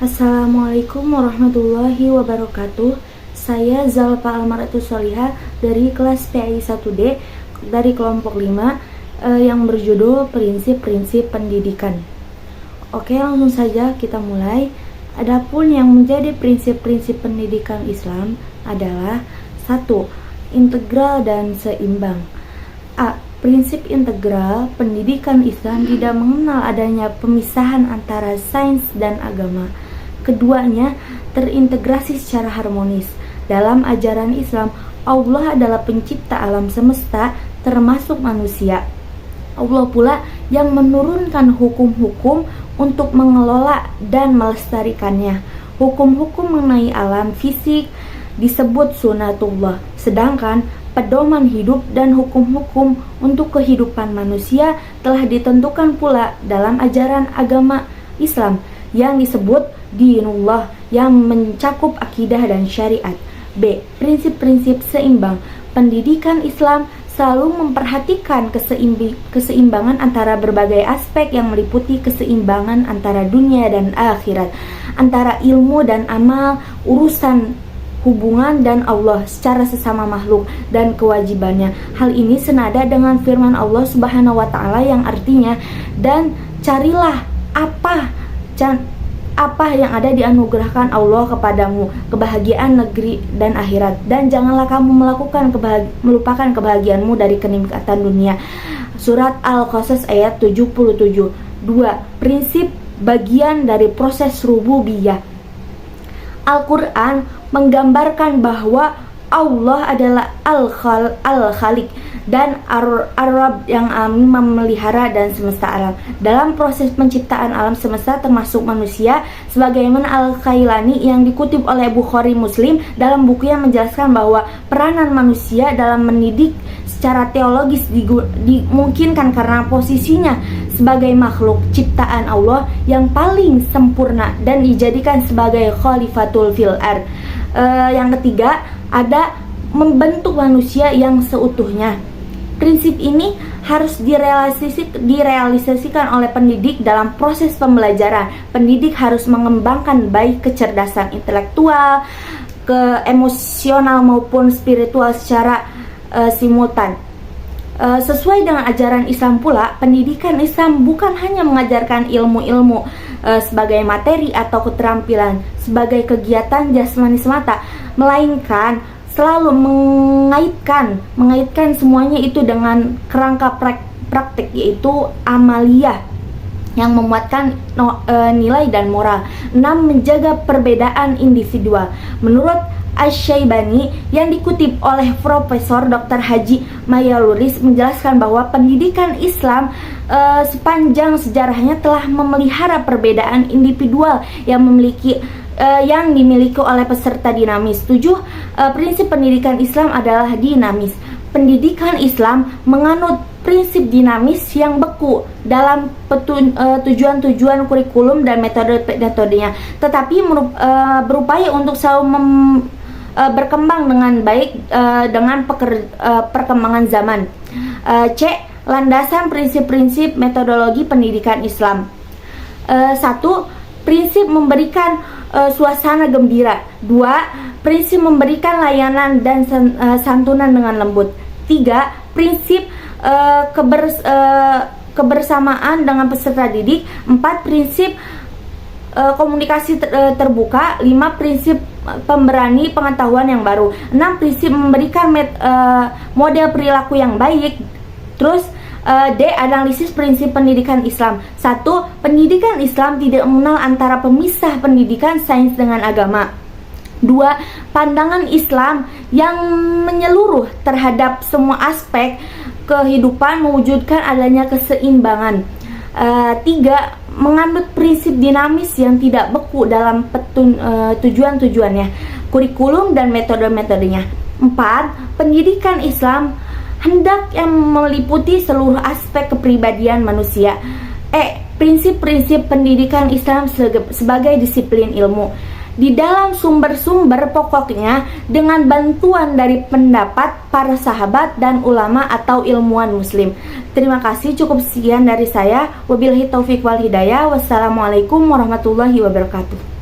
Assalamualaikum warahmatullahi wabarakatuh. Saya Zalfa Almaratus Solihah dari kelas PAI 1D dari kelompok 5 yang berjudul Prinsip-Prinsip Pendidikan. Oke, langsung saja kita mulai. Adapun yang menjadi prinsip-prinsip pendidikan Islam adalah 1. Integral dan seimbang. A. Prinsip integral pendidikan Islam tidak mengenal adanya pemisahan antara sains dan agama. Keduanya terintegrasi secara harmonis. Dalam ajaran Islam, Allah adalah pencipta alam semesta termasuk manusia. Allah pula yang menurunkan hukum-hukum untuk mengelola dan melestarikannya. Hukum-hukum mengenai alam fisik disebut sunatullah, sedangkan pedoman hidup dan hukum-hukum untuk kehidupan manusia telah ditentukan pula dalam ajaran agama Islam yang disebut dinullah yang mencakup akidah dan syariat. B. Prinsip-prinsip seimbang. Pendidikan Islam selalu memperhatikan keseimbangan antara berbagai aspek yang meliputi keseimbangan antara dunia dan akhirat, antara ilmu dan amal, urusan hubungan dan Allah secara sesama makhluk dan kewajibannya. Hal ini senada dengan firman Allah Subhanahu wa taala yang artinya, dan carilah apa yang ada dianugerahkan Allah kepadamu, kebahagiaan negeri dan akhirat, dan janganlah kamu melupakan kebahagiaanmu dari kenikmatan dunia. Surat Al-Qasas ayat 77. 2. Prinsip bagian dari proses rububiyah. Al-Quran menggambarkan bahwa Allah adalah Al-Khaliq dan Ar-Rabb yang memelihara dan semesta alam. Dalam proses penciptaan alam semesta termasuk manusia, sebagaimana Al-Khailani yang dikutip oleh Bukhari Muslim dalam bukunya menjelaskan bahwa peranan manusia dalam mendidik secara teologis dimungkinkan karena posisinya sebagai makhluk ciptaan Allah yang paling sempurna dan dijadikan sebagai khalifatul fil ard. Yang ketiga, ada membentuk manusia yang seutuhnya. Prinsip ini harus direalisasikan oleh pendidik dalam proses pembelajaran. Pendidik harus mengembangkan baik kecerdasan intelektual, emosional maupun spiritual secara simultan. Sesuai dengan ajaran Islam pula, pendidikan Islam bukan hanya mengajarkan ilmu-ilmu sebagai materi atau keterampilan sebagai kegiatan jasmani semata, melainkan selalu mengaitkan semuanya itu dengan kerangka praktik, yaitu amaliyah yang memuatkan nilai dan moral. 6. Menjaga perbedaan individual. Menurut Asy-Syaibani yang dikutip oleh Profesor Dr. Haji Maya Luris menjelaskan bahwa pendidikan Islam sepanjang sejarahnya telah memelihara perbedaan individual yang dimiliki oleh peserta dinamis. 7. Prinsip pendidikan Islam adalah dinamis. Pendidikan Islam menganut prinsip dinamis yang beku dalam tujuan-tujuan kurikulum dan metode-metodenya, tetapi berupaya untuk selalu berkembang dengan baik dengan perkembangan zaman. C. Landasan prinsip-prinsip metodologi pendidikan Islam. 1. Prinsip memberikan suasana gembira. 2. Prinsip memberikan layanan dan santunan dengan lembut. 3. Prinsip kebersamaan dengan peserta didik. 4. Prinsip komunikasi terbuka. 5. Prinsip pemberani pengetahuan yang baru. 6. Prinsip memberikan model perilaku yang baik. Terus D. Analisis prinsip pendidikan Islam. 1. Pendidikan Islam tidak mengenal antara pemisah pendidikan sains dengan agama. 2. Pandangan Islam yang menyeluruh terhadap semua aspek kehidupan mewujudkan adanya keseimbangan. 3. Menganut prinsip dinamis yang tidak beku dalam tujuan-tujuannya, kurikulum dan metode-metodenya. 4. Pendidikan Islam hendak yang meliputi seluruh aspek kepribadian manusia. Prinsip-prinsip pendidikan Islam sebagai disiplin ilmu. Di dalam sumber-sumber pokoknya dengan bantuan dari pendapat para sahabat dan ulama atau ilmuwan muslim. Terima kasih, cukup sekian dari saya. Wabillahi taufiq wal hidayah. Wassalamualaikum warahmatullahi wabarakatuh.